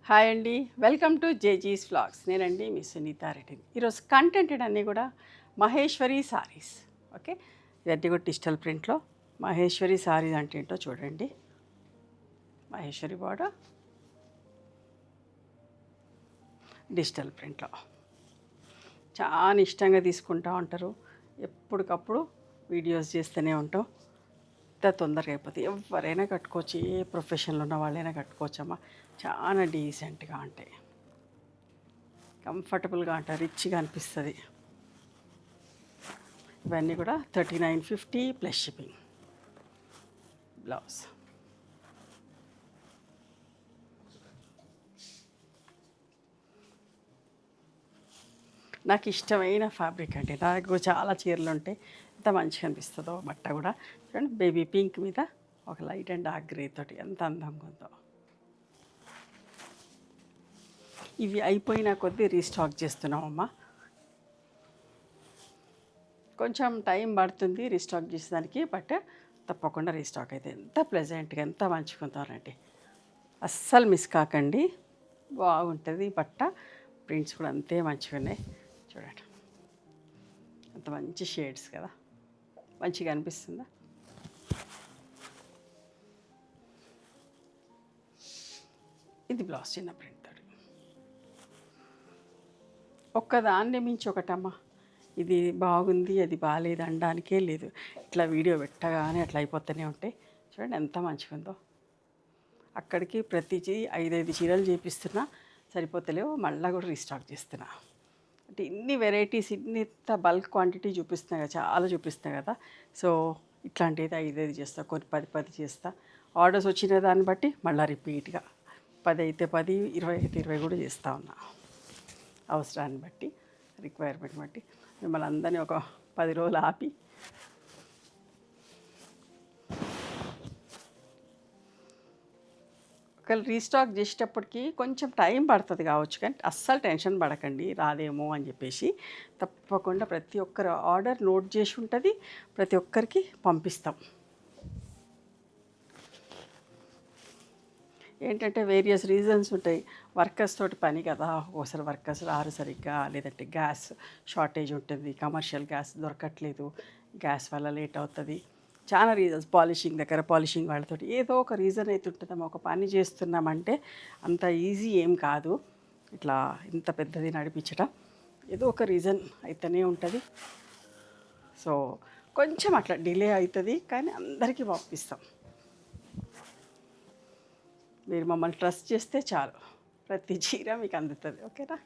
Hi అండి, welcome to జేజీస్ vlogs. నేనండి మీ సునీత రెడ్డి. ఈరోజు కంటెంట్ అన్నీ కూడా మహేశ్వరి సారీస్. ఓకే, ఇవన్నీ కూడా డిజిటల్ ప్రింట్లో మహేశ్వరి సారీస్ అంటే ఏంటో చూడండి. మహేశ్వరి బార్డర్ డిజిటల్ ప్రింట్లో చాలా ఇష్టంగా తీసుకుంటూ ఉంటారు. ఎప్పటికప్పుడు వీడియోస్ చేస్తూనే ఉంటాం. ఎంత తొందరగా అయిపోతుంది. ఎవరైనా కట్టుకోవచ్చు, ఏ ప్రొఫెషన్లో ఉన్న వాళ్ళైనా కట్టుకోవచ్చమ్మా. చాలా డీసెంట్గా ఉంటాయి, కంఫర్టబుల్గా ఉంటాయి, రిచ్గా అనిపిస్తుంది. ఇవన్నీ కూడా 3950 ప్లస్ షిప్పింగ్. బ్లౌజ్ నాకు ఇష్టమైన ఫ్యాబ్రిక్ అండి. నాకు చాలా చీరలు ఉంటాయి, ఎంత మంచిగా అనిపిస్తుందో బట్ట కూడా. చూడండి, బేబీ పింక్ మీద ఒక లైట్ అండ్ డార్క్ గ్రే తోటి ఎంత అందంగా ఉందో. ఇవి అయిపోయిన కొద్దీ రీస్టాక్ చేస్తున్నామమ్మా. కొంచెం టైం పడుతుంది రీస్టాక్ చేసేదానికి, బట్ తప్పకుండా రీస్టాక్ అయితే ఎంత ప్లెజెంట్గా ఎంత మంచిగా ఉందోనండి. అస్సలు మిస్ కాకండి, బాగుంటుంది బట్ట. ప్రింట్స్ కూడా అంతే మంచిగా ఉన్నాయి. చూడండి, అంత మంచి షేడ్స్ కదా, మంచిగా అనిపిస్తుందా? ఇది బ్లౌజ్ చిన్న ప్రింట్ తోటి. ఒక్కదాన్ని మించి ఒకటమ్మా. ఇది బాగుంది అది బాగాలేదు అనడానికే లేదు. ఇట్లా వీడియో పెట్టగానే అట్లా అయిపోతూనే ఉంటాయి. చూడండి ఎంత మంచిగా ఉందో. అక్కడికి ప్రతి 5 చీరలు చేపిస్తున్నా సరిపోతలేవు, మళ్ళీ కూడా రీస్టాక్ చేస్తున్నా. అంటే ఇన్ని వెరైటీస్, ఇంత బల్క్ క్వాంటిటీ చూపిస్తున్నా కదా, చాలా చూపిస్తున్నా కదా. సో ఇట్లాంటిది 5 చేస్తా, కొన్ని 10 చేస్తా. ఆర్డర్స్ వచ్చిన దాన్ని బట్టి మళ్ళీ రిపీట్గా 10 అయితే 10, 20 అయితే 20 కూడా చేస్తూ ఉన్నా. అవసరాన్ని బట్టి, రిక్వైర్మెంట్ బట్టి. మిమ్మల్ని అందరినీ ఒక 10 రోజులు ఆపి ఒకవేళ రీస్టాక్ చేసేటప్పటికి కొంచెం టైం పడుతుంది కావచ్చు, కానీ అస్సలు టెన్షన్ పడకండి రాదేమో అని చెప్పేసి. తప్పకుండా ప్రతి ఒక్కరు ఆర్డర్ నోట్ చేసి ఉంటుంది, ప్రతి ఒక్కరికి పంపిస్తాం. ఏంటంటే వేరియస్ రీజన్స్ ఉంటాయి. వర్కర్స్ తోటి పని కదా, ఒకసారి వర్కర్స్ రారు సరిగ్గా, లేదంటే గ్యాస్ షార్టేజ్ ఉంటుంది, కమర్షియల్ గ్యాస్ దొరకట్లేదు, గ్యాస్ వల్ల లేట్ అవుతుంది. చాలా రీజన్స్, పాలిషింగ్ దగ్గర పాలిషింగ్ వాళ్ళతోటి ఏదో ఒక రీజన్ అయితే ఉంటుందమ్మా. ఒక పని చేస్తున్నామంటే అంత ఈజీ ఏం కాదు ఇట్లా ఇంత పెద్దది నడిపించడం. ఏదో ఒక రీజన్ అయితేనే ఉంటుంది. సో కొంచెం అట్లా డిలే అవుతుంది, కానీ అందరికీ పంపిస్తాం. మీరు మమ్మల్ని ట్రస్ట్ చేస్తే చాలు, ప్రతి చీర మీకు అందుతుంది. ఓకేనా?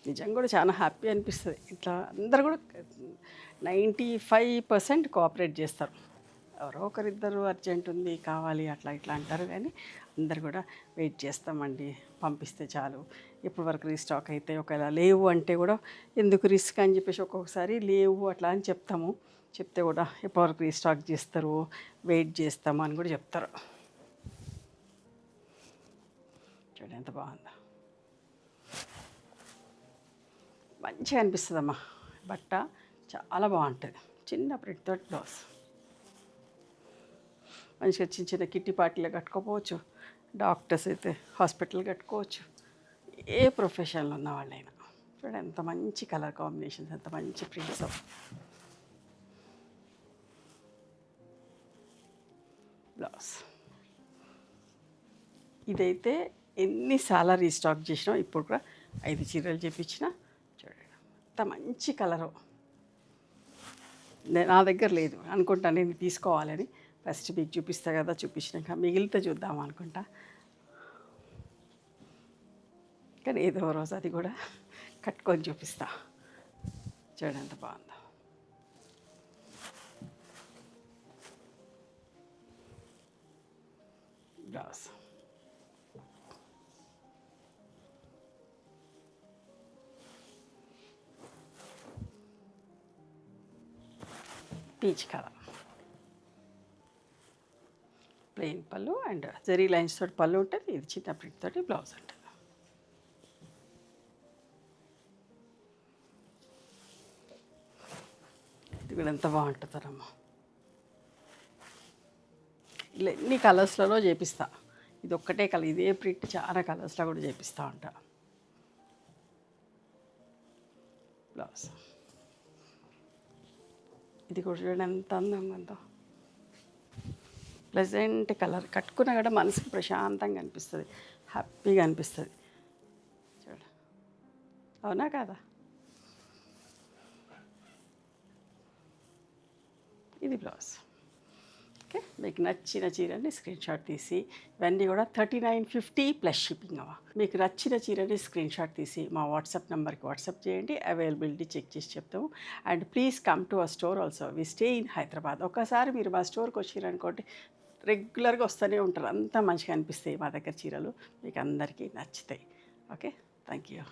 నిజంగా కూడా చాలా హ్యాపీ అనిపిస్తుంది. ఇట్లా అందరు కూడా 95% కోఆపరేట్ చేస్తారు. ఎవరో ఒకరిద్దరు అర్జెంట్ ఉంది కావాలి అట్లా ఇట్లా అంటారు, కానీ అందరు కూడా వెయిట్ చేస్తామండి, పంపిస్తే చాలు. ఇప్పటి వరకు రీస్టాక్ అయితే, ఒకవేళ లేవు అంటే కూడా ఎందుకు రిస్క్ అని చెప్పేసి ఒక్కొక్కసారి లేవు అట్లా అని చెప్తాము. చెప్తే కూడా ఎప్పటివరకు రీస్టాక్ చేస్తారు, వెయిట్ చేస్తాము అని కూడా చెప్తారు. చూడండి ఎంత బాగుందో, మంచిగా అనిపిస్తుందమ్మా. బట్ట చాలా బాగుంటుంది, చిన్న ప్రింట్ తోటి బ్లౌజ్. మంచిగా చిన్న చిన్న కిట్టి పార్టీలో కట్టుకోపోవచ్చు, డాక్టర్స్ అయితే హాస్పిటల్ కట్టుకోవచ్చు, ఏ ప్రొఫెషన్లో ఉన్న వాళ్ళైనా. చూడండి ఎంత మంచి కలర్ కాంబినేషన్స్, ఎంత మంచి ప్రింట్స్. బ్లౌజ్ ఇదైతే ఎన్నిసార్లు రీస్టాక్ చేసినా, ఇప్పుడు కూడా 5 చీరలు చేపించిన. చూడండి ఎంత మంచి కలరు. నా దగ్గర లేదు అనుకుంటా, నేను తీసుకోవాలని. ఫస్ట్ మీకు చూపిస్తా కదా, చూపించినాక మిగిలితే చూద్దాం అనుకుంటా. కానీ ఏదో రోజు అది కూడా కట్టుకొని చూపిస్తా. చూడండి ఎంత బాగుందో. బ్లౌజ్ పీచ్ కలర్, ప్లెయిన్ పళ్ళు అండ్ జరీ లైన్స్ తోటి పళ్ళు ఉంటుంది. ఇది చిన్న ప్రింట్ తోటి బ్లౌజ్ ఉంటుంది. ఇది కూడా ఎంత బాగుంటుందమ్మా. ఎన్ని కలర్స్లలో చేపిస్తా. ఇది ఒక్కటే కలర్, ఇదే ప్రింట్ చాలా కలర్స్లో కూడా చేపిస్తూ ఉంటా. బ్లౌజ్ ఇది కూడా చూడండి ఎంత అందంగా ఉందో. ప్లెజెంట్ కలర్, కట్టుకున్నా కూడా మనసుకు ప్రశాంతంగా అనిపిస్తుంది, హ్యాపీగా అనిపిస్తుంది. చూడ, అవునా కాదా? ఇది బ్లౌజ్. ఓకే, మీకు నచ్చిన చీరని స్క్రీన్ షాట్ తీసి, ఇవన్నీ కూడా 3950 ప్లస్ షిప్పింగ్ అవ్వ. మీకు నచ్చిన చీరని స్క్రీన్ షాట్ తీసి మా వాట్సాప్ నెంబర్కి వాట్సాప్ చేయండి, అవైలబిలిటీ చెక్ చేసి చెప్తాము. And please come to our store also, we stay in Hyderabad. ఒకసారి మీరు మా స్టోర్కి వచ్చిరనుకోండి, రెగ్యులర్గా వస్తూనే ఉంటారు. అంతా మంచిగా అనిపిస్తాయి మా దగ్గర చీరలు, మీకు అందరికీ నచ్చుతాయి. Okay, thank you.